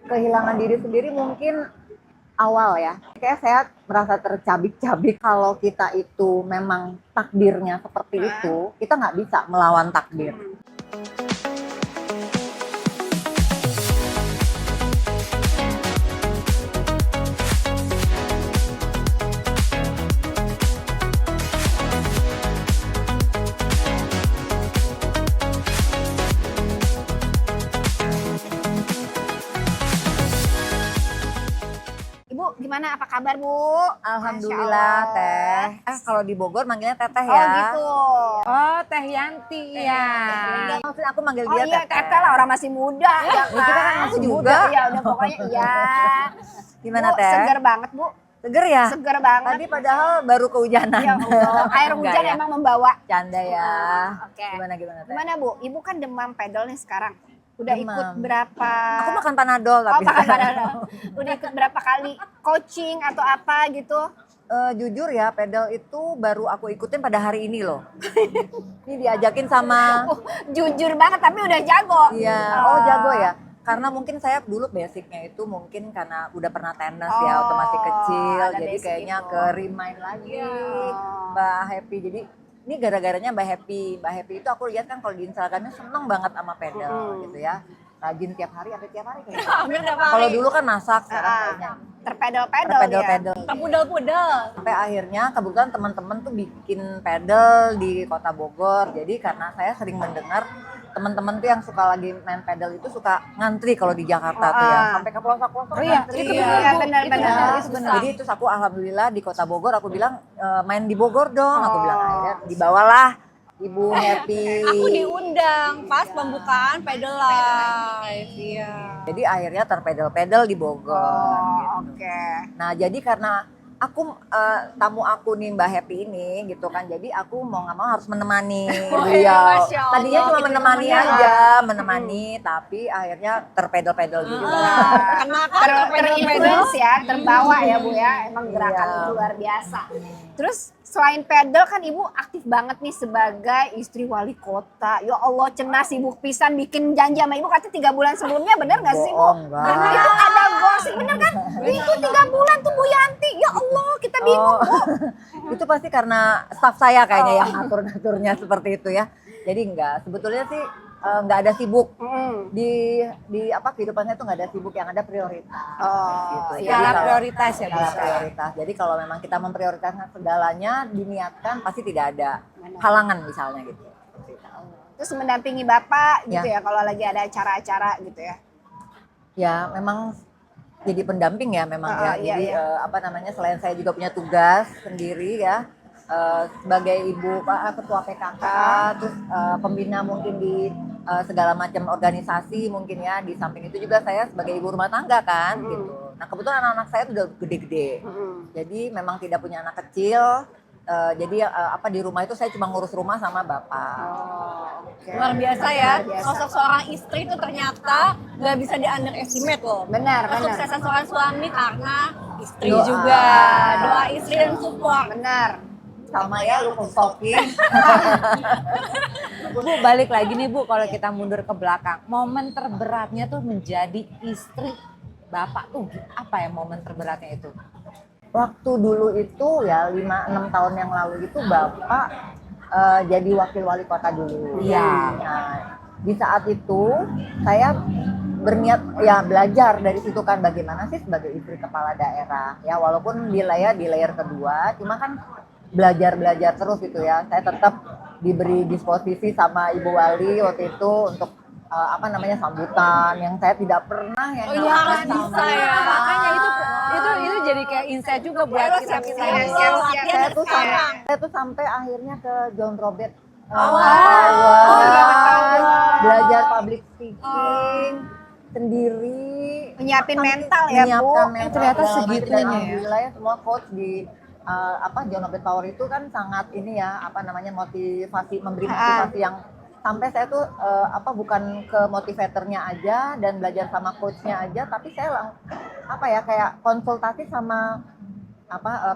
Kehilangan diri sendiri mungkin awal ya. Kayak saya merasa tercabik-cabik kalau kita itu memang takdirnya seperti itu, kita nggak bisa melawan takdir. Ibu gimana, apa kabar Bu? Alhamdulillah Masya Allah. Teh. Kalau di Bogor manggilnya Teteh Oh ya. gitu. Oh, Teh Yanti, iya. Enggak, maksudnya aku manggil Oh dia iya, Teteh. Teteh lah, orang masih muda. Ya, kita kan masih juga. muda. Iya, udah pokoknya iya. Gimana Bu, Teh? seger banget Bu. Seger ya? Seger banget. Tadi padahal baru kehujanan. Ya Allah, air Enggak hujan ya? emang membawa. Canda ya. Oke. Gimana Teh? Gimana Bu? Ibu kan demam pedal nih sekarang. Udah Demam. ikut berapa? Aku makan Panadol Oh, tapi. makan Panadol. Udah ikut berapa kali coaching atau apa gitu? Jujur ya, pedal itu baru aku ikutin pada hari ini loh. Ini diajakin sama, Jujur banget tapi udah jago. iya, oh jago ya. Karena mungkin saya dulu basicnya itu mungkin karena udah pernah tenis ya, waktu masih kecil. ada Jadi basic kayaknya itu. ke remind lagi Iya. Mbak Happy. Jadi ini gara-garanya Mbak Happy. Mbak Happy itu aku lihat kan kalau di Instagramnya seneng banget sama pedal gitu ya. Rajin tiap hari, sampai tiap hari kayaknya. Hampir tiap hari. Kalau dulu kan masak, sekarang kayaknya Terpedal-pedal dia. pedal-pedal. Terpudal-pudal. Sampai akhirnya kebetulan teman-teman tuh bikin pedal di Kota Bogor. Jadi karena saya sering mendengar teman-teman tuh yang suka lagi main pedal itu suka ngantri kalau di Jakarta tuh ya. Sampai ke pelosok-pelosok Oh iya, ngantri. itu Iya, benar, Bu. benar, Itu benar. benar, Ya, itu benar. jadi terus aku alhamdulillah di Kota Bogor aku bilang main di Bogor dong. Aku bilang akhirnya dibawalah Ibu Happy. Aku diundang pas pembukaan pedal live. Iya. Jadi akhirnya terpedal-pedal di Bogor. Oh, gitu. oke. Nah jadi karena aku tamu aku nih Mbak Happy ini gitu kan, jadi aku mau nggak mau harus menemani beliau. Masya Allah. Tadinya cuma Itu menemani temennya. aja, menemani, tapi akhirnya terpedal-pedal juga. Karena kan Terinfluence ya, terbawa ya Bu ya. Emang gerakan Iya. itu luar biasa. Terus selain pedal kan Ibu aktif banget nih sebagai istri wali kota. Ya Allah, cenas sibuk pisan bikin janji sama Ibu katanya 3 bulan sebelumnya, bener gak sih Bu? Bohong, enggak. Karena itu ada gosip, bener kan? Itu 3 bulan tuh Bu Yanti. Ya Allah, kita bingung Bu. Itu pasti karena staff saya kayaknya yang ngatur-ngaturnya seperti itu ya. Jadi enggak, sebetulnya sih nggak ada sibuk di apa kehidupan saya tuh nggak ada sibuk, yang ada prioritas. Oh, Gitu. iya. Jadi skala kalau- prioritas ya, Bu. skala prioritas. Jadi kalau memang kita memprioritaskan segalanya, diniatkan pasti tidak ada halangan misalnya gitu. Terus mendampingi Bapak gitu Ya. ya kalau lagi ada acara-acara gitu ya. Ya memang jadi pendamping ya memang ya. Iya, Jadi iya. apa namanya, selain saya juga punya tugas sendiri ya sebagai ibu ketua PKK, terus pembina mungkin di segala macam organisasi mungkin ya. Di samping itu juga saya sebagai ibu rumah tangga kan gitu. Nah kebetulan anak-anak saya udah gede-gede. Jadi memang tidak punya anak kecil. Jadi apa di rumah itu saya cuma ngurus rumah sama bapak. Luar biasa ya. Luar biasa. Sosok seorang istri itu ternyata nggak bisa di underestimate loh. Benar, benar. Kesuksesan seorang suami karena istri Doa. juga. Doa istri dan support. Benar. Sama ya lu stalking. Bu, balik lagi nih Bu, kalau kita mundur ke belakang, momen terberatnya tuh menjadi istri Bapak tuh apa ya momen terberatnya itu? Waktu dulu itu ya 5-6 tahun yang lalu itu bapak jadi wakil wali kota dulu. Iya. Nah, di saat itu saya berniat ya belajar dari situ kan, bagaimana sih sebagai istri kepala daerah ya, walaupun di layer kedua, cuma kan belajar terus gitu ya. Saya tetap diberi disposisi sama Ibu Wali waktu itu untuk apa namanya, sambutan yang saya tidak pernah yang Oh iya, namanya harus bisa ya. Makanya itu jadi kayak insight juga buat Harus kita siap-siap. kita. Siap-siap. Latihan saya tuh sekarang. saya tuh sampai akhirnya ke John Robert wow. Tower, Oh, iya, belajar public speaking sendiri, Menyiapin mental ya, Bu. menyiapkan mental Ternyata segala macam. segitunya Dan ya. alhamdulillah ya semua coach di apa John Robert Tower itu kan sangat ini ya, apa namanya, motivasi, memberi motivasi yang sampai saya tuh apa, bukan ke motivatornya aja dan belajar sama coachnya aja, tapi saya apa ya, kayak konsultasi sama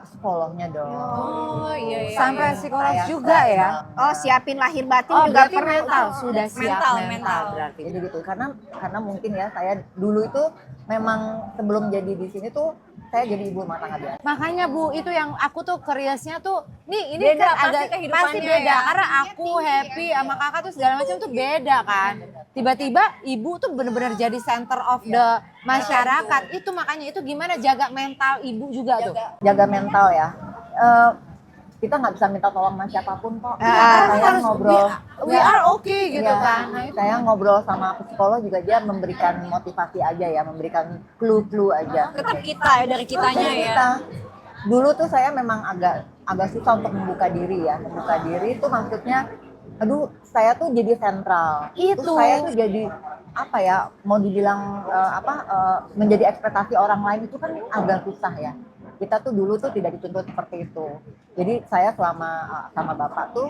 psikolognya dong. Oh iya iya. Sampai iya. psikolog Saya juga sayang ya. banget. Oh, siapin lahir batin Oh, juga berarti pernah. mental sudah siap Mental, mental, mental. berarti. Jadi gitu karena mungkin ya saya dulu itu memang sebelum jadi di sini tuh saya jadi ibu rumah tangga biasa. Makanya Bu, itu yang aku tuh curiousnya tuh, nih ini Beda kan pasti agak kehidupannya pasti beda ya. karena aku happy sama kakak tuh segala macam tuh beda kan. Tiba-tiba ibu tuh bener-bener jadi center of the masyarakat. Itu makanya itu gimana jaga mental ibu juga tuh. Jaga mental ya. Eh, kita nggak bisa minta tolong sama siapapun kok. Saya Harus ngobrol. we are okay gitu Iya, kan. Nah, itu. saya ngobrol sama psikolog juga dia memberikan motivasi aja ya, memberikan clue-clue aja. Tetap kita ya dari kitanya ya. Kita dulu tuh saya memang agak susah untuk membuka diri ya. Membuka diri itu maksudnya, aduh saya tuh jadi sentral. Terus Itu. saya tuh jadi apa ya? Mau dibilang menjadi ekspektasi orang lain itu kan agak susah ya. Kita tuh dulu tuh tidak dituntut seperti itu. Jadi saya selama sama bapak tuh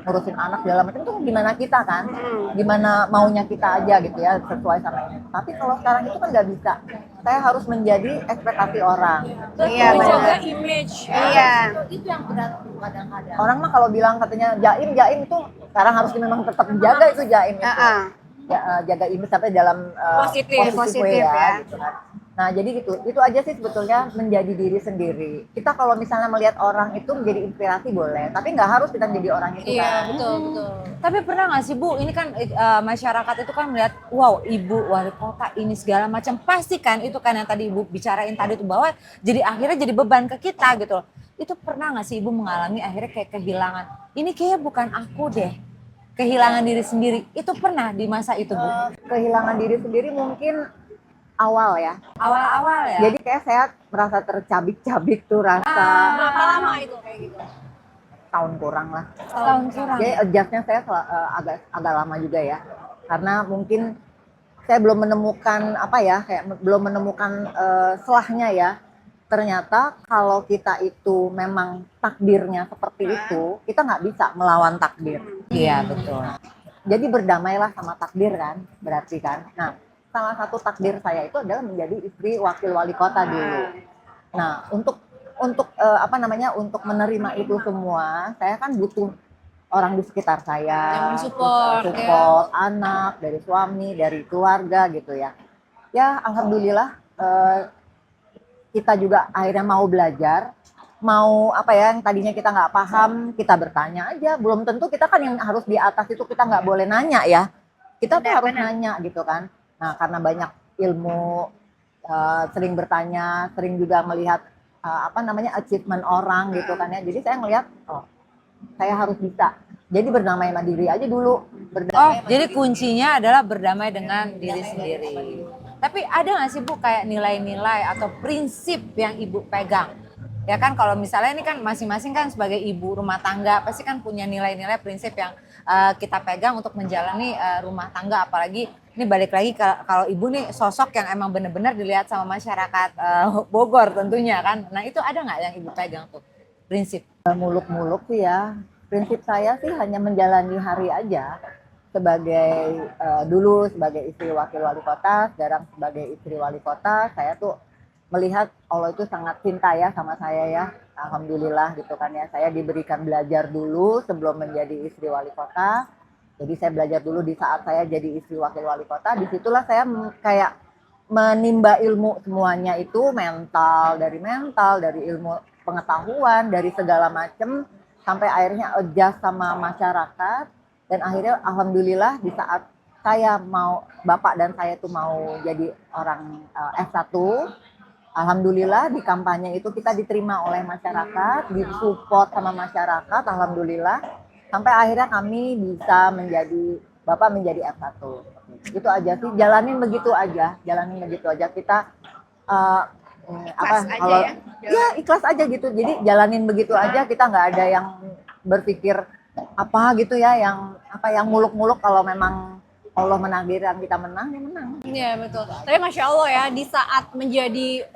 ngurusin anak segala macam tuh gimana kita kan, gimana maunya kita aja gitu ya sesuai sama ini. Tapi kalau sekarang itu kan nggak bisa. Saya harus menjadi ekspektasi orang. Terus Iya, menjaga benar. image. Iya. Itu yang berat kadang-kadang. Orang mah kalau bilang katanya jaim itu sekarang harus memang tetap dijaga itu jaim itu. Jaga image sampai dalam Positif way ya. gitu kan. Nah jadi gitu, itu aja sih sebetulnya menjadi diri sendiri. Kita kalau misalnya melihat orang itu menjadi inspirasi boleh, tapi nggak harus kita menjadi orang itu Iya kan. betul betul. Tapi pernah nggak sih Bu, ini kan masyarakat itu kan melihat, wow ibu wali kota ini segala macam. Pasti kan itu kan yang tadi Ibu bicarain tadi tuh bahwa jadi akhirnya jadi beban ke kita gitu loh. Itu pernah nggak sih Ibu mengalami akhirnya kayak kehilangan, ini kayaknya bukan aku deh. Kehilangan diri sendiri, itu pernah di masa itu Bu? Kehilangan diri sendiri mungkin awal ya. Awal-awal ya? Jadi kayak saya merasa tercabik-cabik tuh rasa Berapa lama itu kayak gitu? tahun kurang lah. Tahun kurang. Jadi adjustnya saya agak lama juga ya. Karena mungkin saya belum menemukan belum menemukan selahnya ya. Ternyata kalau kita itu memang takdirnya seperti itu, kita nggak bisa melawan takdir. Iya betul. Jadi berdamailah sama takdir kan, berarti kan. Nah, salah satu takdir saya itu adalah menjadi istri wakil wali kota dulu. Nah, untuk untuk menerima itu semua, saya kan butuh orang di sekitar saya, Yang mensupport, support anak, dari suami, dari keluarga gitu ya. Ya, alhamdulillah kita juga akhirnya mau belajar, mau yang tadinya kita nggak paham, kita bertanya aja. Belum tentu kita kan yang harus di atas itu kita nggak boleh nanya ya. Kita tuh harus nanya gitu kan. Nah, karena banyak ilmu, sering bertanya, sering juga melihat achievement orang gitu kan ya. Jadi saya ngelihat, saya harus bisa. Jadi berdamai sama diri aja dulu. Jadi kuncinya adalah berdamai dengan diri sendiri. Tapi ada nggak sih Bu kayak nilai-nilai atau prinsip yang Ibu pegang? Ya kan kalau misalnya ini kan masing-masing kan sebagai ibu rumah tangga pasti kan punya nilai-nilai prinsip yang kita pegang untuk menjalani rumah tangga, apalagi ini balik lagi kalau ibu nih sosok yang emang benar-benar dilihat sama masyarakat Bogor tentunya kan. Nah itu ada nggak yang Ibu pegang tuh prinsip? Muluk-muluk sih ya. Prinsip saya sih hanya menjalani hari aja. Sebagai dulu sebagai istri wakil wali kota, sekarang sebagai istri wali kota, saya tuh melihat Allah itu sangat cinta ya sama saya ya. Alhamdulillah gitu kan ya. Saya diberikan belajar dulu sebelum menjadi istri wali kota. Jadi saya belajar dulu di saat saya jadi istri wakil wali kota. Disitulah saya kayak menimba ilmu semuanya itu mental, dari ilmu pengetahuan, dari segala macam sampai akhirnya adjust sama masyarakat. Dan akhirnya alhamdulillah di saat saya bapak dan saya tuh mau jadi orang F1, alhamdulillah di kampanye itu kita diterima oleh masyarakat, disupport sama masyarakat, alhamdulillah. Sampai akhirnya kami bisa bapak menjadi F1. Itu aja sih, jalanin begitu aja kita ikhlas aja gitu. Jadi jalanin begitu aja, kita nggak ada yang berpikir apa gitu ya yang muluk-muluk. Kalau memang Allah menakdirkan kita menang ya menang. Iya betul. Tapi Masya Allah ya, di saat menjadi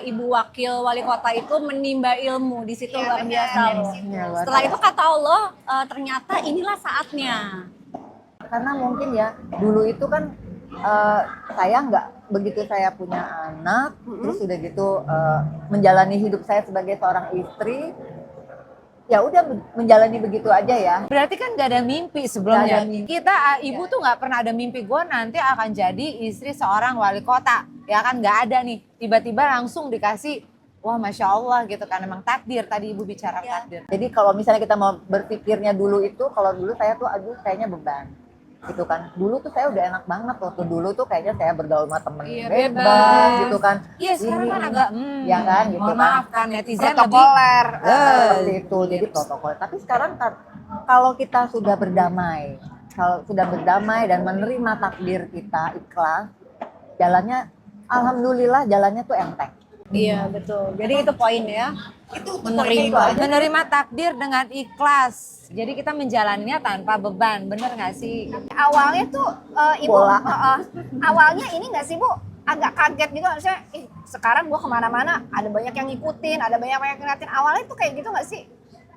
ibu wakil wali kota itu menimba ilmu di situ luar biasa loh. Setelah itu kata Allah, ternyata inilah saatnya. Karena mungkin ya dulu itu kan saya begitu saya punya anak, terus udah gitu menjalani hidup saya sebagai seorang istri, ya udah menjalani begitu aja ya. Berarti kan gak ada mimpi sebelumnya. Nggak ada mimpi. Kita ibu tuh nggak pernah ada mimpi gue nanti akan jadi istri seorang wali kota. Ya kan nggak ada nih. Tiba-tiba langsung dikasih, wah masya Allah gitu kan, emang takdir. Tadi ibu bicara takdir. Jadi kalau misalnya kita mau berpikirnya dulu itu, kalau dulu saya tuh aduh kayaknya beban. Gitu kan. Dulu tuh saya udah enak banget waktu dulu tuh kayaknya saya bergaul sama temen Iya, bebas bebas. gitu kan. Iya sekarang kan agak, ya kan gitu mohon kan. maaf kan netizen lebih. Protokoler. Seperti itu, jadi protokol. Tapi sekarang kan kalau kita sudah berdamai, dan menerima takdir kita ikhlas, jalannya alhamdulillah jalannya tuh enteng. Iya betul. Jadi itu poin ya. Menerima takdir dengan ikhlas. Jadi kita menjalaninya tanpa beban, bener gak sih? Awalnya tuh ibu, Bola. awalnya ini nggak sih bu, agak kaget gitu, maksudnya, sekarang gua kemana-mana ada banyak yang ngikutin, ada banyak yang ngeliatin. Awalnya tuh kayak gitu nggak sih?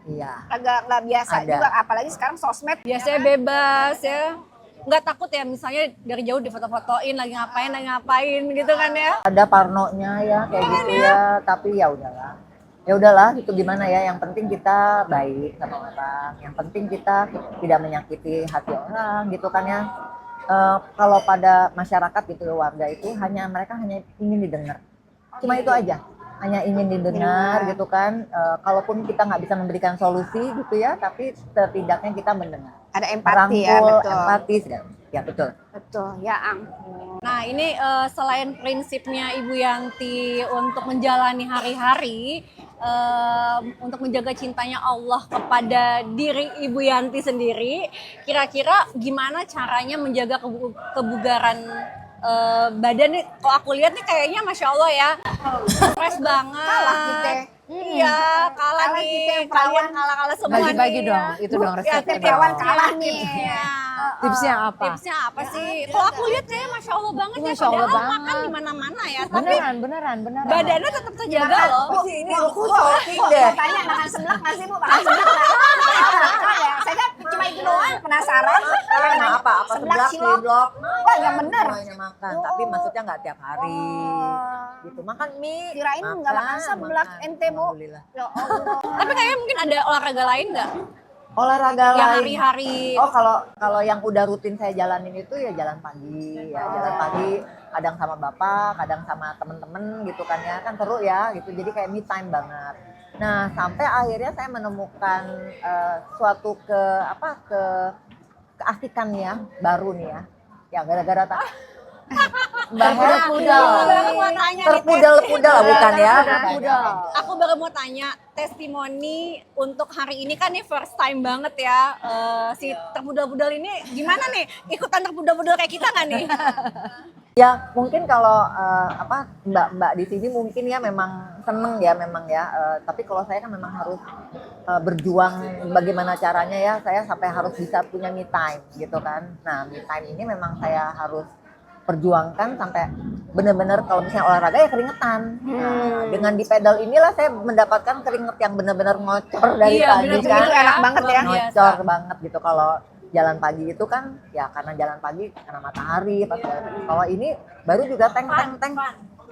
Iya. Agak nggak biasa Ada. juga, apalagi sekarang sosmed. Biasanya bebas ya. Nggak takut ya misalnya dari jauh difoto-fotoin lagi ngapain gitu kan ya. Ada parnonya ya kayak gitu ya, tapi ya udahlah. Ya udahlah, itu gimana ya, yang penting kita baik sama orang, yang penting kita tidak menyakiti hati orang gitu kan ya. Kalau pada masyarakat gitu warga itu mereka hanya ingin didengar. Cuma itu aja. Hanya ingin didengar gitu kan. Kalaupun kita nggak bisa memberikan solusi gitu ya, tapi setidaknya kita mendengar. Ada empati ya, Merangkul, betul. empatis, ya betul. Betul, ya ampun. Nah ini selain prinsipnya Ibu Yanti untuk menjalani hari-hari, untuk menjaga cintanya Allah kepada diri Ibu Yanti sendiri, kira-kira gimana caranya menjaga kebugaran badan nih? Kalau aku lihat nih kayaknya Masya Allah ya, fresh banget. Kalah kita. Iya, kalah Kalah nih. kita yang Kalian perawan. kalah semua Bagi-bagi nih. dong, itu dong Ya, resepnya Setiawan dong. kalah nih. Tipsnya. Tipsnya apa? Tipsnya apa sih? Kalau aku lihat kayaknya Masya Allah banget ya, Masya Allah padahal banget. makan di mana-mana ya. Tapi Beneran. badannya tetap terjaga loh. Ini aku shocking deh. Mau tanya makan seblak nggak sih bu? Makan seblak nggak? Makan ya. Saya kan cuma itu doang, penasaran. Karena apa Seblak seblak cilok. cilok. Wah, yang bener. Semuanya makan, tapi maksudnya nggak tiap hari. Gitu. Makan mie. Kirain nggak makan seblak, ente, Bu. Alhamdulillah. Ya Allah. Tapi kayaknya mungkin ada olahraga lain nggak? Olahraga Yang lain. hari-hari. Oh, kalau yang udah rutin saya jalanin itu ya jalan pagi, jalan pagi kadang sama bapak, kadang sama temen-temen gitu kan ya, kan seru ya gitu. Jadi kayak me time banget. Nah, sampai akhirnya saya menemukan suatu keasikan ya baru nih ya. Ya gara-gara terpudal bukan ya? Aku baru mau tanya, testimoni untuk hari ini kan nih first time banget ya. Si terpudal-pudal ini gimana nih? Ikutan terpudal-pudal kayak kita nggak nih? Ya mungkin kalau mbak-mbak di sini mungkin ya memang seneng ya memang ya. Tapi kalau saya kan memang harus berjuang bagaimana caranya ya. Saya sampai harus bisa punya me time gitu kan. Nah me time ini memang saya harus perjuangkan sampai benar-benar kalau misalnya olahraga ya keringetan. Nah, dengan di pedal inilah saya mendapatkan keringet yang benar-benar ngocor dari Iya, tadi benar-benar kan. itu enak banget ya. Ngocor banget gitu kalau jalan pagi itu kan ya karena jalan pagi karena matahari kalau ini baru juga teng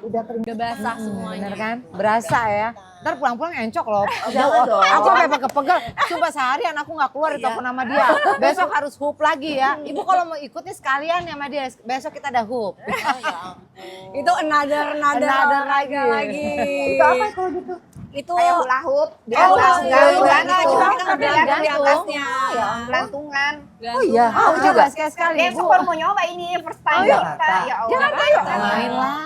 udah kering. Udah basah semuanya. Bener kan? Berasa ya. Ntar pulang-pulang encok loh. Jangan dong. Aku sampai pegel-pegel. Sumpah seharian aku nggak keluar di telepon sama dia. Besok harus hoop lagi ya. Ibu kalau mau ikut nih sekalian ya sama dia. Besok kita ada hoop. Itu another Another olahraga lagi. Itu apa kalau gitu? Itu Kayak hula hoop di Oh, atas iya, gantungan iya, itu. cuma kita nggak bilang di Gantung. atasnya. Gantungan. Oh iya, Aku juga sekali-sekali. Besok baru mau nyoba ini first time iya. kita. Ya Allah. Jakarta yuk. Main lah.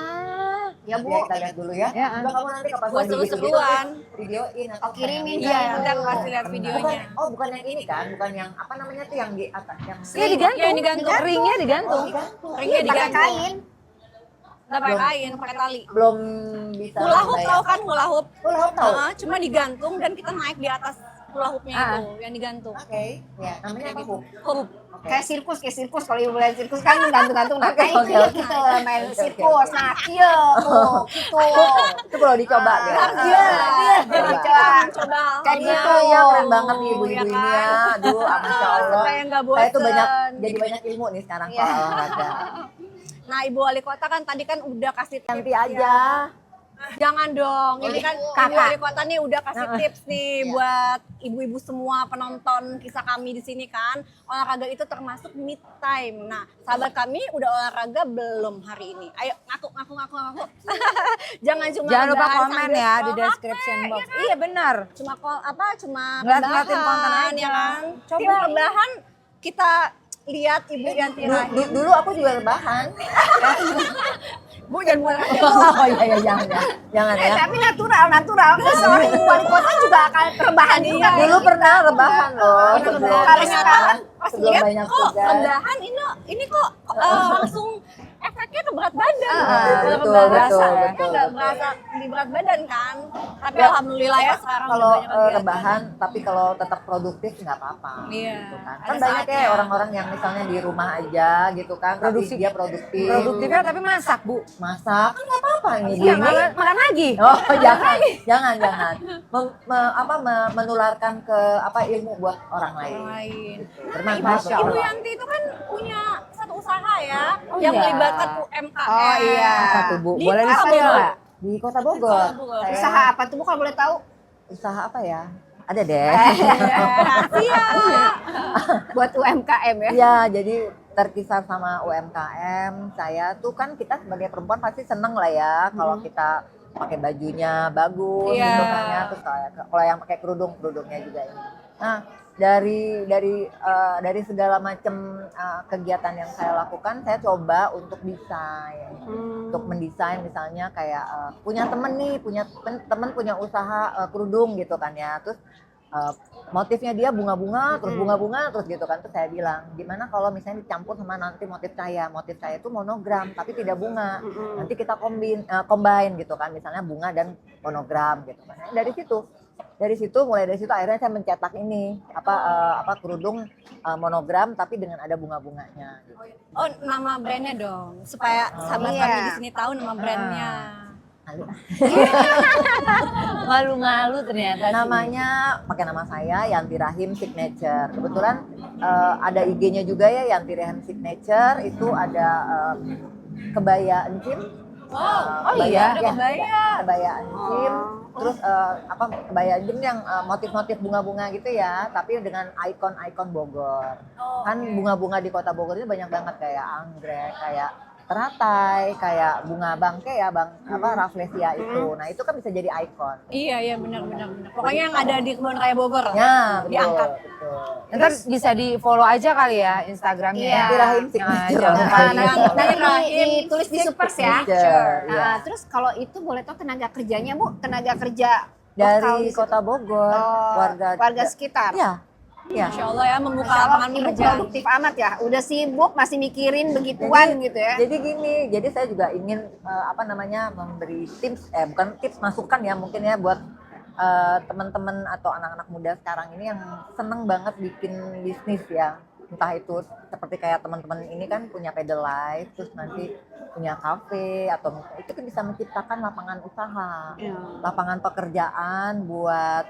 Ya Bu. Kita lihat dulu ya. Ya, Coba kamu nanti kapan Buat lagi gitu-gitu, seru-seruan. videoin atau kirimin Iya, nanti aku kasih lihat videonya. bukan yang ini kan, bukan yang apa namanya tuh yang di atas yang Iya digantung. Iya, digantung. Ringnya digantung. Ringnya Pakai digantung. kain. Nggak pakai kain, pakai tali. belum bisa. Hula hoop saya. tahu kan hula hoop? Hula hoop tahu. Cuma digantung dan kita naik di atas hula hoopnya itu yang digantung. Oke, ya namanya apa hoop? Hoop. Oke. Kayak sirkus kalau ibu lihat sirkus kan gantung-gantung. Nah kayak Oke, gitu oke. gitu main sirkus. Nah iya tuh gitu. Itu perlu dicoba deh. Iya, Coba. Kayak Iya, gitu. ya keren banget nih ibu-ibu Ya ini kan? ya. Aduh, masya Allah. Supaya nggak Saya tuh bosen. jadi banyak ilmu nih sekarang Iya. soal olahraga. Nah, Ibu Wali Kota kan tadi kan udah kasih tips Nanti ya. aja. Jangan dong, ini kan Ibu Wali Kota nih udah kasih tips nih buat ibu-ibu semua penonton kisah kami di sini kan. Olahraga itu termasuk me time. Nah, sahabat kami udah olahraga belum hari ini? Ayo ngaku. Jangan cuma Jangan lupa rebahan komen sambil ya di scroll description HP, box. ya kan? Iya benar. Cuma cuma Ngeliat-ngeliatin konten rebahan, aja. ya kan? Coba. Tim rebahan kita lihat Ibu Yanti Rahim. Dulu aku juga rebahan. Bu jangan mulai. Oh iya jangan ya. Tapi natural. Seorang ibu wali kota juga akan rebahan juga. Dulu pernah rebahan loh. Kalau sekarang Pas sebelum lihat banyak kok tugas. rebahan ini kok langsung efeknya ke berat badan. Betul, berasa betul, ya. betul. Nggak berasa di berat badan kan. Tapi Ya, alhamdulillah ya sekarang Kalau udah banyak kegiatan. rebahan, tapi kalau tetap produktif nggak apa-apa. Iya. Gitu kan. Ada Kan banyak saatnya. ya orang-orang yang misalnya di rumah aja gitu kan, Produktif. tapi dia produktif. Produktifnya tapi masak, Bu. Masak kan nggak apa-apa ini. Iya, Gini. makan lagi. Oh jangan. Menularkan ke ilmu buat orang lain. Orang lain. Bermanfaat Ibu, buat Ibu orang lain. Yanti itu kan punya satu usaha ya Oh, yang iya. melibatkan UMKM. Oh, iya. Apa tuh Bu? Di Boleh Kota di-spill Bogor. nggak? Di Kota Bogor. Bogor. Saya- Usaha apa tuh Bu kalau boleh tahu? Usaha apa ya? Ada deh. Rahasia. Buat UMKM ya. Iya, jadi terkisar sama UMKM. Saya tuh kan kita sebagai perempuan pasti seneng lah ya kalau kita pakai bajunya bagus Iya. gitu kan ya. Terus kalau yang pakai kerudungnya juga ini. Nah, dari segala macam kegiatan yang saya lakukan, saya coba untuk desain. Untuk mendesain misalnya kayak punya temen punya usaha kerudung gitu kan ya. Terus motifnya dia bunga-bunga terus gitu kan. Terus saya bilang gimana kalau misalnya dicampur sama nanti motif saya itu monogram tapi tidak bunga. Nanti kita combine gitu kan, misalnya bunga dan monogram gitu kan. Nah, mulai dari situ akhirnya saya mencetak ini kerudung monogram tapi dengan ada bunga-bunganya gitu. Oh, nama brandnya dong, supaya sahabat Iya. kami di sini tahu nama brandnya. Malu-malu ternyata. Namanya pakai nama saya Yanti Rahim Signature. Kebetulan ada IG-nya juga ya Yanti Rahim Signature. Itu ada kebaya encim. Wow, Kebaya, ada ya, kebaya. kebaya encim. Terus kebaya encim yang motif-motif bunga-bunga gitu ya, tapi dengan ikon-ikon Bogor. Kan bunga-bunga di Kota Bogor itu banyak banget kayak anggrek, kayak teratai, kayak bunga bangke ya, rafflesia itu. Nah, itu kan bisa jadi ikon. Iya benar. Pokoknya yang ada di Kebun Raya Bogor. Ya, betul, Diangkat. betul. Ntar bisa di follow aja kali ya Instagramnya. Iya. ya. Yanti Rahim Nah, Signature. jangan lupa di Nanti Rahim ditulis di supers ya. Signature, iya. Nah, terus kalau itu boleh tahu tenaga kerjanya Bu, tenaga kerja lokal Dari di situ. Kota Bogor, warga sekitar. Iya. Iya. Masya Allah ya, membuka Masya Allah, lapangan Ibu pekerjaan. produktif amat ya. Udah sibuk masih mikirin begituan gitu ya. Jadi gini, jadi saya juga ingin memberi tips, bukan tips, masukan ya mungkin ya buat teman-teman atau anak-anak muda sekarang ini yang seneng banget bikin bisnis ya. Entah itu seperti kayak teman-teman ini kan punya pedal life, terus nanti punya kafe atau itu kan bisa menciptakan lapangan usaha, lapangan pekerjaan buat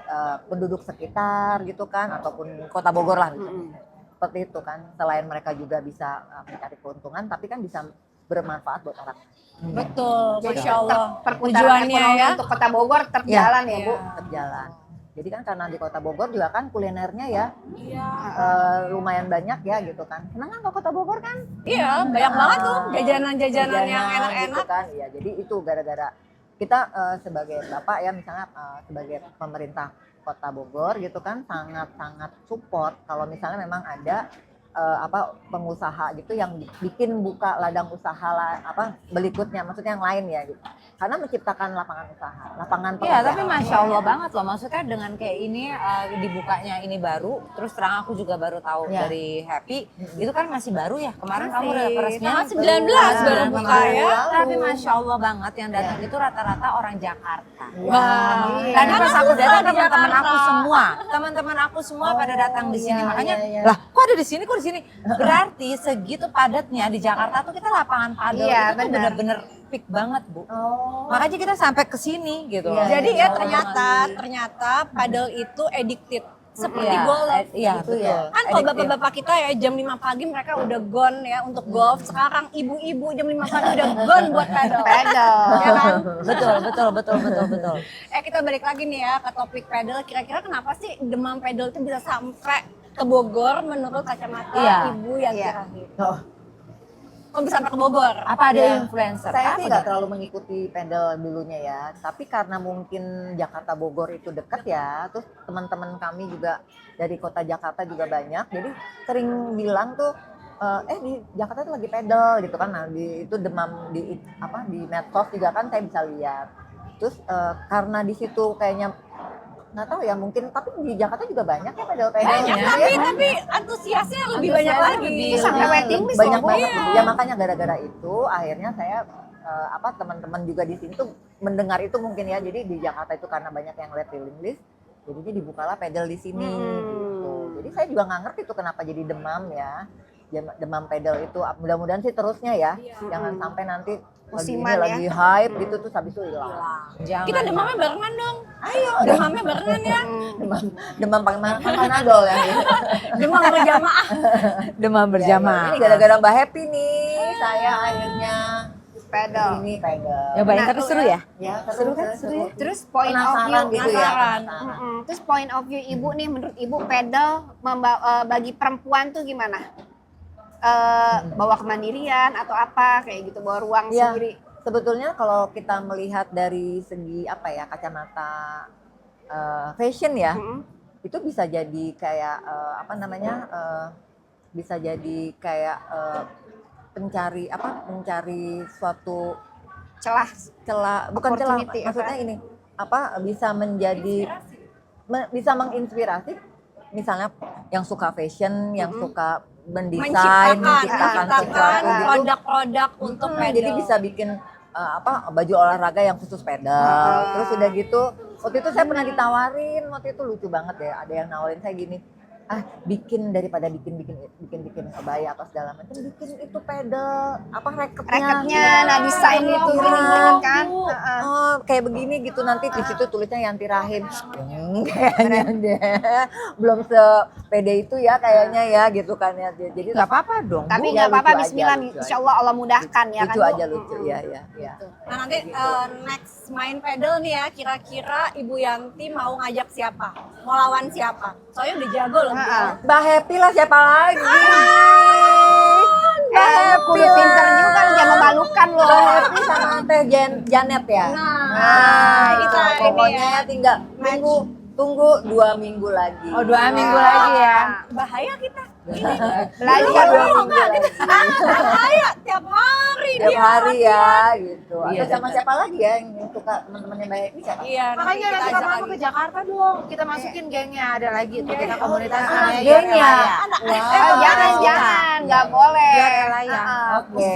penduduk sekitar gitu kan, ataupun Kota Bogor lah gitu. Seperti itu kan. Selain mereka juga bisa mencari keuntungan, tapi kan bisa bermanfaat buat orang. Betul, Jadi Masya Allah. perputaran Tujuannya ekonomi ya. untuk Kota Bogor terjalan ya, Bu. Berjalan. Jadi kan karena di Kota Bogor juga kan kulinernya ya Iya. lumayan banyak ya gitu kan. Senang kan ke Kota Bogor kan? Iya, banyak banget tuh jajanan-jajanan yang Jajanan enak-enak. gitu kan. Iya, jadi itu gara-gara kita sebagai Bapak ya misalnya sebagai pemerintah Kota Bogor gitu kan sangat-sangat support kalau misalnya memang ada pengusaha gitu yang bikin buka ladang usaha berikutnya, maksudnya yang lain ya gitu. Karena menciptakan lapangan usaha, lapangan Iya, pekerjaan. tapi Masya Allah banget loh. Maksudnya dengan kayak ini dibukanya ini baru, terus terang aku juga baru tahu Iya. dari Happy, itu kan masih baru ya. Kemarin kamu udah Masih. peresmian. Tanggal 19 baru Nah, buka ya. Tapi Masya Allah banget yang datang itu rata-rata orang Jakarta. Wah. Tadi pas aku datang Di teman-teman Jakarta. aku semua pada datang di sini. iya, Makanya iya. lah kok ada di sini, kok di sini. Berarti segitu padatnya di Jakarta tuh kita lapangan padel Iya, itu tuh benar. bener-bener peak banget, Bu. Oh. Makanya kita sampai ke sini gitu. Iya, Jadi iya, ya ternyata padel itu addicted seperti Iya, golf. iya Itu betul. ya. Kan kalau Addictive. bapak-bapak kita ya jam 5 pagi mereka udah gone ya untuk golf. Sekarang ibu-ibu jam 5 pagi udah gone buat pedal. Pedal. Ya kan? betul. Kita balik lagi nih ya ke topik pedal. Kira-kira kenapa sih demam pedal itu bisa sampai ke Bogor menurut kacamata Iya. ibu yang Iya. terakhir? Oh, Kok bisa sampai ke Bogor? Apa ada ya, influencer? saya Apa sih ada? nggak terlalu mengikuti pedal dulunya ya, tapi karena mungkin Jakarta Bogor itu dekat ya, terus teman-teman kami juga dari kota Jakarta juga banyak, jadi sering bilang tuh di Jakarta tuh lagi pedal gitu kan, nah itu demam di medsos juga kan saya bisa lihat, terus karena di situ kayaknya nggak tahu ya mungkin, tapi di Jakarta juga banyak ya pedal-pedal. Banyak, ya. tapi antusiasnya lebih banyak Antusiasnya lagi. lebih- Sampai waiting list banyak loh, Bu. banget. Ya makanya gara-gara itu akhirnya saya teman-teman juga di sini tuh mendengar itu mungkin ya, jadi di Jakarta itu karena banyak yang lihat waiting list, jadinya dibukalah pedal di sini gitu. Jadi saya juga nggak ngerti tuh kenapa jadi demam ya. Demam pedal itu mudah-mudahan sih terusnya ya, jangan sampai nanti Musiman lagi hype gitu tuh habis itu hilang. Jangan. Kita demamnya barengan dong. Ayo Demamnya barengan ya. demam pakai panadol ya. Demam berjamaah. demam berjamaah. Ini gara-gara Mbak Happy nih, saya akhirnya Pedal. ini pedal. Nyobain Nah, tapi seru ya? Ya, Seru kan? Seru ya? Terus point of Penasaran view gitu ya. penasaran. Penasaran. Terus point of view ibu nih, menurut ibu pedal bagi perempuan tuh gimana? Bawa kemandirian atau apa kayak gitu, bawa ruang Iya. sendiri. Sebetulnya kalau kita melihat dari segi kacamata fashion ya, Mm-mm. itu bisa jadi kayak bisa jadi kayak mencari suatu Celah. bukan celah, Opportunity, maksudnya apa? ini bisa menjadi bisa menginspirasi, misalnya yang suka fashion, yang suka mendesain, menciptakan sesuatu gitu. produk-produk untuk pedal. Jadi bisa bikin baju olahraga yang khusus pedal. Terus udah gitu, waktu itu saya pernah ditawarin, waktu itu lucu banget ya, ada yang nawarin saya gini, bikin daripada bikin kebaya atau segala macam, bikin itu pedal raketnya, nah desain itu gini-gini kan. kayak begini gitu, nanti di situ tulisnya Yanti Rahim. Kayaknya deh belum sepede itu ya kayaknya ya gitu kan ya, jadi Nggak apa-apa dong. Tapi Bu, nggak ya apa-apa, lucu aja, Bismillah, lucu Insya Allah Allah mudahkan ya kan. lucu Bu? aja lucu ya. Nah nanti next main pedal nih ya, kira-kira Ibu Yanti mau ngajak siapa? Mau lawan siapa? Soalnya udah jago loh. Mbak Happy lah, siapa lagi? Kudu pinter juga lu, jangan membalukan loh. Mbak Happy sama Teh Janet ya. Nah, itu itu ini pokoknya ya. tinggal tunggu 2 minggu lagi. Oh 2 minggu lagi ya. Bahaya kita. Belajar Dua dong. minggu lagi. Bahaya tiap hari Tiap dia. hari ya gitu. Iya, Atau sama siapa lagi ya yang suka teman-temannya Mbak Happy siapa? Iya, Makanya nanti kita kamu ajak ke Jakarta dong. Kita masukin gengnya, ada lagi tuh kita komunitas namanya gengnya. Jangan, nggak boleh. Biar Elaya. Oke.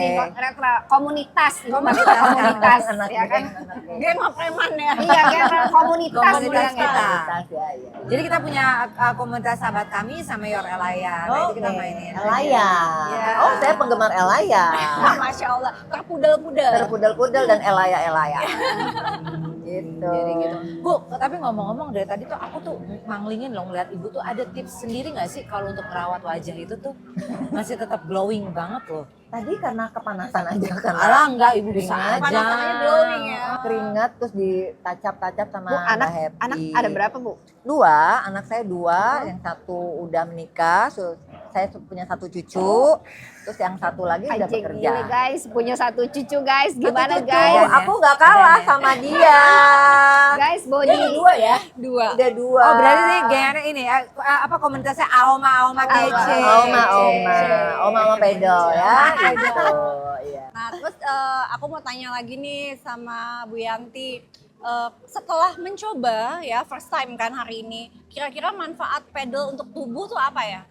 Komunitas, itu maksudnya komunitas, Anak ya kan? geng. Dia nggak preman ya. Iya kan, komunitas Komunitas bilangnya. kita. Komunitas, ya. Jadi kita punya komunitas sahabat kami sama Your Elaya. Nah, itu kita mainin. Elaya. Ya. Oh, saya penggemar Elaya. Masya Allah, terpudel-pudel. Terpudel-pudel dan Elaya. Gitu. Jadi gitu. Bu, tapi ngomong-ngomong dari tadi tuh aku tuh manglingin loh ngeliat ibu tuh ada tips sendiri nggak sih kalau untuk merawat wajah itu tuh masih tetap glowing banget loh. Tadi karena kepanasan aja kan. Alah enggak, ibu bisa Keringat. aja. Panasannya glowing ya. Keringat terus ditacap-tacap sama Bu, Mbak Happy. anak ada berapa, Bu? 2, anak saya 2, yang satu udah menikah, saya punya 1 cucu, terus yang satu lagi udah Anjing bekerja. gile guys, punya 1 cucu guys, gimana Satu cucu, guys? aku nggak kalah sama dia. Guys, Dia body. udah 2 ya? 2. Udah 2. Oh berarti nih gengnya ini komunitasnya Aoma kece. Oma pedal ya gitu. Iya. Nah, terus aku mau tanya lagi nih sama Bu Yanti. Setelah mencoba ya first time kan hari ini, kira-kira manfaat pedal untuk tubuh tuh apa ya?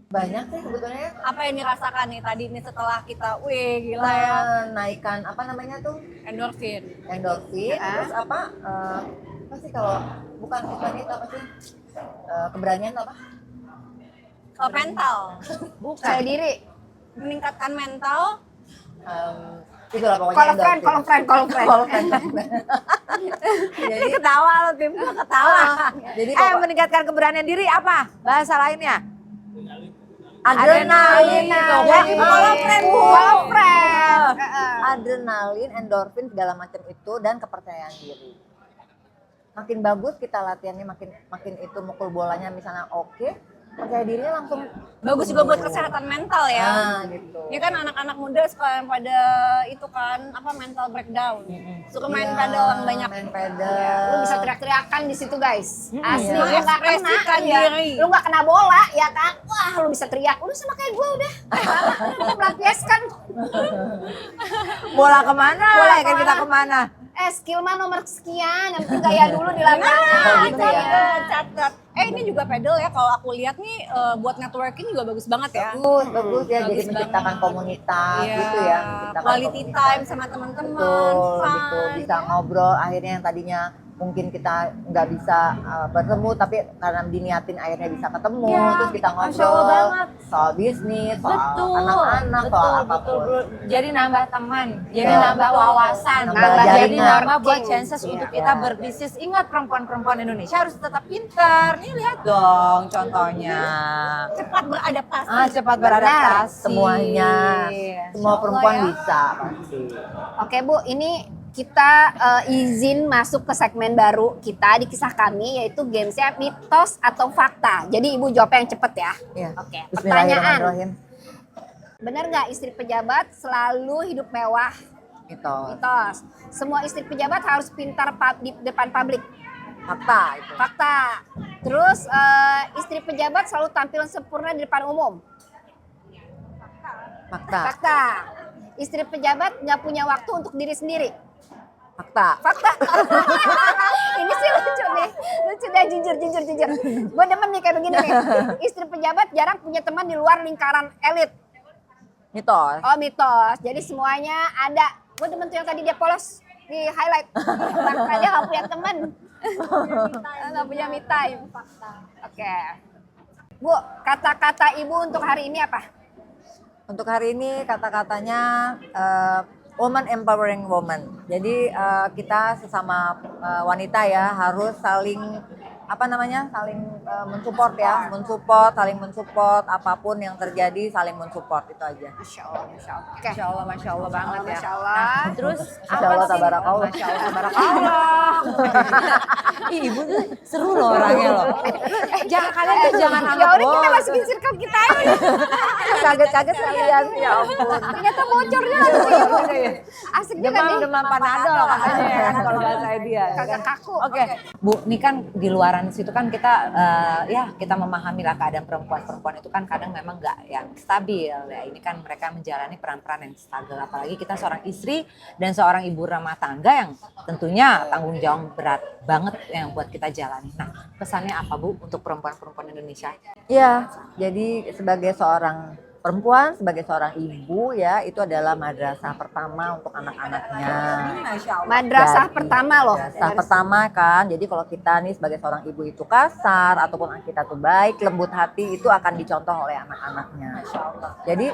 Banyak sih sebetulnya. Apa yang dirasakan nih tadi nih setelah kita, wih gila ya, Menaikkan apa namanya tuh? endorfin. Endorfin, terus apa sih kalau bukan itu apa sih? Keberanian apa? Mental, Saya diri. meningkatkan mental. Itulah pokoknya Kalau friend, endorfin. kalau friend. Jadi Ketawa lo tim, ketawa. jadi Meningkatkan keberanian diri apa bahasa lainnya? adrenalin, Kalau friend, Bu. Kalau friend. adrenalin, endorfin segala macam itu dan kepercayaan diri. Makin bagus kita latihannya, makin itu mukul bolanya misalnya oke, percaya dirinya langsung Bagus juga buat kesehatan mental ya. Nah, gitu. Ini kan anak-anak muda suka yang pada itu kan apa mental breakdown. Suka main Iya, pedal yang banyak. main pedal. Lu bisa teriak-teriakan di situ guys. Asli, iya. lu nggak kena, Mengekspresikan ya. diri. Lu nggak kena bola ya kan? Wah, lu bisa teriak. Udah sama kayak gue udah. Udah melampiaskan. Bola kemana? Bola Ya kan kita kemana? Skill mah nomor sekian. Yang penting gaya dulu di lapangan. Oh, gitu ya. Catat. Ini juga pedal ya kalau aku lihat nih buat networking juga bagus banget ya. Bagus ya, jadi Bagus menciptakan banget. komunitas Iya, gitu ya, menciptakan quality komunitas. time sama teman-teman, Betul, fun. gitu, bisa ngobrol akhirnya yang tadinya mungkin kita nggak bisa bertemu tapi karena diniatin akhirnya bisa ketemu, Ya, terus kita Masya Allah ngobrol banget. soal bisnis, soal Betul, anak-anak, soal apapun. betul. Jadi nambah teman, jadi Betul. nambah wawasan, Nambah jadi jaringan. nambah buat chances Iya. untuk kita Iya. berbisnis. Ingat perempuan-perempuan Indonesia harus tetap pintar. Nih lihat dong contohnya. Cepat beradaptasi. Cepat beradaptasi. Semuanya, semua Allah perempuan ya. bisa pasti. Oke Bu, ini kita izin masuk ke segmen baru kita di kisah kami yaitu gamesnya mitos atau fakta. Jadi Ibu jawab yang cepet ya. Iya. Oke, Bismillahirrahmanirrahim. pertanyaan. Benar nggak istri pejabat selalu hidup mewah? Itu Mitos. Semua istri pejabat harus pintar di depan publik. fakta itu. Fakta. Terus istri pejabat selalu tampil sempurna di depan umum. Fakta. Fakta. Istri pejabat nggak punya waktu untuk diri sendiri. Fakta. Fakta. Ini sih lucu nih. Lucu deh, jujur. Gue demen nih kayak begini nih. Istri pejabat jarang punya teman di luar lingkaran elit. Mitos. Oh mitos. Jadi semuanya ada. Gue demen tuh yang tadi dia polos di highlight. Makanya gak punya teman. Gak punya me time. Oke. Bu, kata-kata ibu untuk hari ini apa? Untuk hari ini kata-katanya woman empowering woman. Jadi kita sesama wanita ya harus saling saling mensupport ya, saling mensupport apapun yang terjadi saling mensupport itu aja. Masya Allah. Oke. Masya Allah banget ya. Masya Allah. Terus Masya Allah, tabarakallah. Masya Allah, tabarakallah. Ih, Ibu tuh seru loh orangnya loh. Kalian tuh jangan Ya anggap udah kita bos. masukin circle kita aja. Kaget-kaget kalian ya ampun. Ternyata bocornya asik juga nih. Demam panadol katanya ya kan kalau bahasa dia. Kagak kaku. Oke, Bu, ini kan di luaran situ kan kita kita memahami lah keadaan perempuan itu kan kadang memang nggak yang stabil ya. Ini kan mereka menjalani peran-peran yang struggle, apalagi kita seorang istri dan seorang ibu rumah tangga yang tentunya tanggung jawab berat banget yang buat kita jalani. Nah, pesannya apa Bu untuk perempuan-perempuan Indonesia? Iya, jadi sebagai seorang perempuan, sebagai seorang ibu ya, itu adalah madrasah pertama untuk anak-anaknya. Madrasah Jadi, pertama loh. Madrasah pertama kan, jadi kalau kita nih sebagai seorang ibu itu kasar ataupun kita tuh baik, lembut hati itu akan dicontoh oleh anak-anaknya. Jadi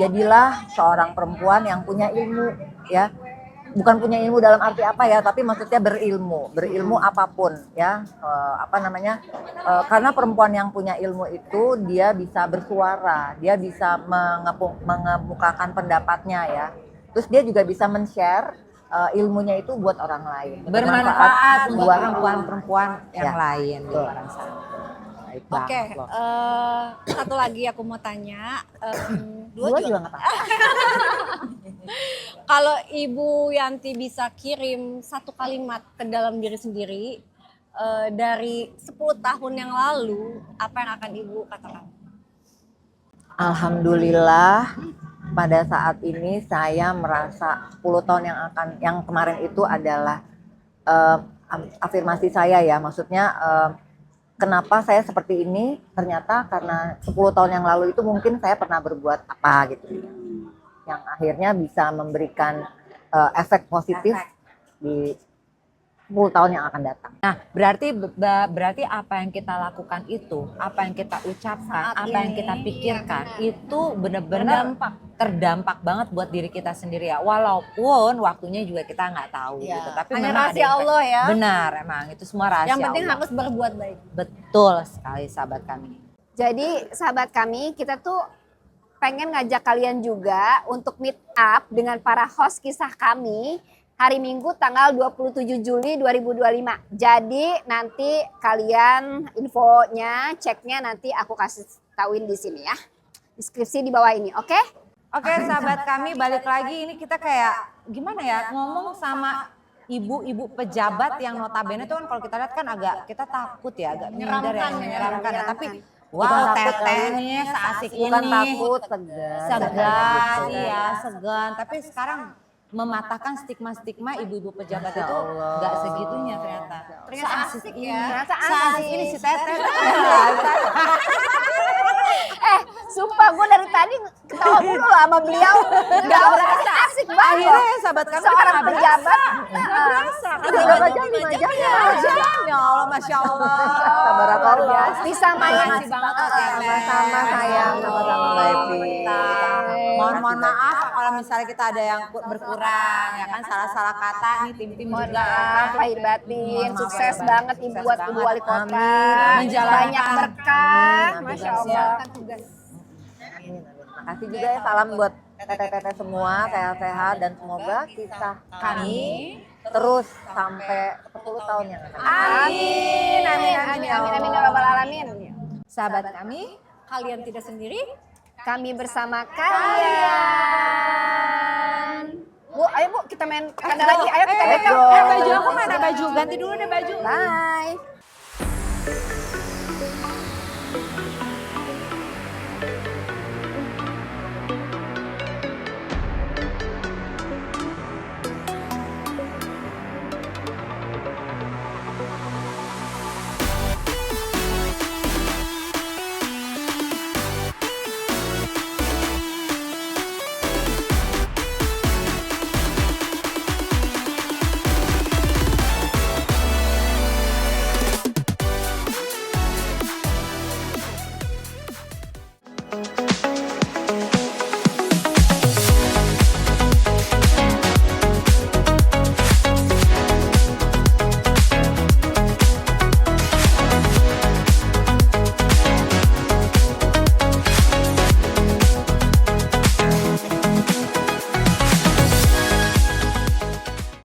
jadilah seorang perempuan yang punya ilmu ya. Bukan punya ilmu dalam arti apa ya, tapi maksudnya berilmu apapun ya, karena perempuan yang punya ilmu itu dia bisa bersuara, dia bisa mengemukakan pendapatnya ya, terus dia juga bisa men-share ilmunya itu buat orang lain, Bermanfaat buat buat perempuan-perempuan yang Ya. lain di Betul. luar sana. Baik Oke, banget loh. satu lagi aku mau tanya. dua juga nggak apa-apa. Kalau Ibu Yanti bisa kirim satu kalimat ke dalam diri sendiri dari 10 tahun yang lalu, apa yang akan Ibu katakan? Alhamdulillah pada saat ini saya merasa 10 tahun yang kemarin itu adalah afirmasi saya ya, maksudnya kenapa saya seperti ini, ternyata karena 10 tahun yang lalu itu mungkin saya pernah berbuat apa gitu yang akhirnya bisa memberikan efek positif di 10 tahun yang akan datang. Nah, berarti apa yang kita lakukan itu, apa yang kita ucapkan, Saat apa yang ini, kita pikirkan, iya. itu benar-benar Berdampak. terdampak banget buat diri kita sendiri ya. Walaupun waktunya juga kita nggak tahu Iya. gitu. Tapi Hanya memang ada rahasia yang Allah ya. Benar, emang itu semua rahasia Yang penting Allah. harus berbuat baik. Betul sekali sahabat kami. Jadi sahabat kami, kita tuh pengen ngajak kalian juga untuk meet up dengan para host kisah kami hari Minggu tanggal 27 Juli 2025. Jadi nanti kalian infonya, ceknya nanti aku kasih tauin di sini ya. Deskripsi di bawah ini, oke? Oke sahabat kami, balik lagi ini kita kayak gimana ya ngomong sama ibu-ibu pejabat yang notabene tuh kan kalau kita lihat kan agak kita takut ya, agak minder ya, menyeramkan ya. Tapi Bukan wow, takut, tetehnya seasik Bukan ini. takut, segan. Segan, iya segan. Tapi sekarang mematahkan stigma-stigma ibu-ibu pejabat Masya itu Allah. nggak segitunya ternyata. Ternyata asik ya. Ternyata Seasik asik. ini si teteh. Sumpah gue dari tadi ketawa mulu loh sama beliau. Gak berasa asik banget. Akhirnya ya sahabat kami Seorang nggak berasa. pejabat. Nggak berasa. Udah berapa jam? 5 jam ya? Ya Allah, Masya Allah. Tabarakallah. Bisa main. Makasih banget loh, Teteh. Sama-sama sayang, sama-sama Mbak Evi. Mohon maaf kalau misalnya kita ada yang berkurang ya kan salah-salah kata nih tim-tim Mohon juga. maaf, lahir batin. Mohon maaf, Sukses lahir banget batin. Ibu Sukses buat banget. Ibu Wali Kota. Amin. Menjalankan. Banyak berkah. Amin. Masya Tugasnya. Allah. Amin, amin. Makasih juga ya, salam buat teteh-teteh semua, sehat-sehat dan semoga kisah kami terus sampai 10 tahun yang akan datang. Amin. Amin. Amin. Amin. Amin. Ya Rabbal Alamin. Sahabat kami, Kalian tidak sendiri. Kami bersama kalian. Bu, ayo Bu, kita main kanda lagi. Ayo kita let's backup. go. baju aku mana baju? Ganti dulu deh baju. Bye.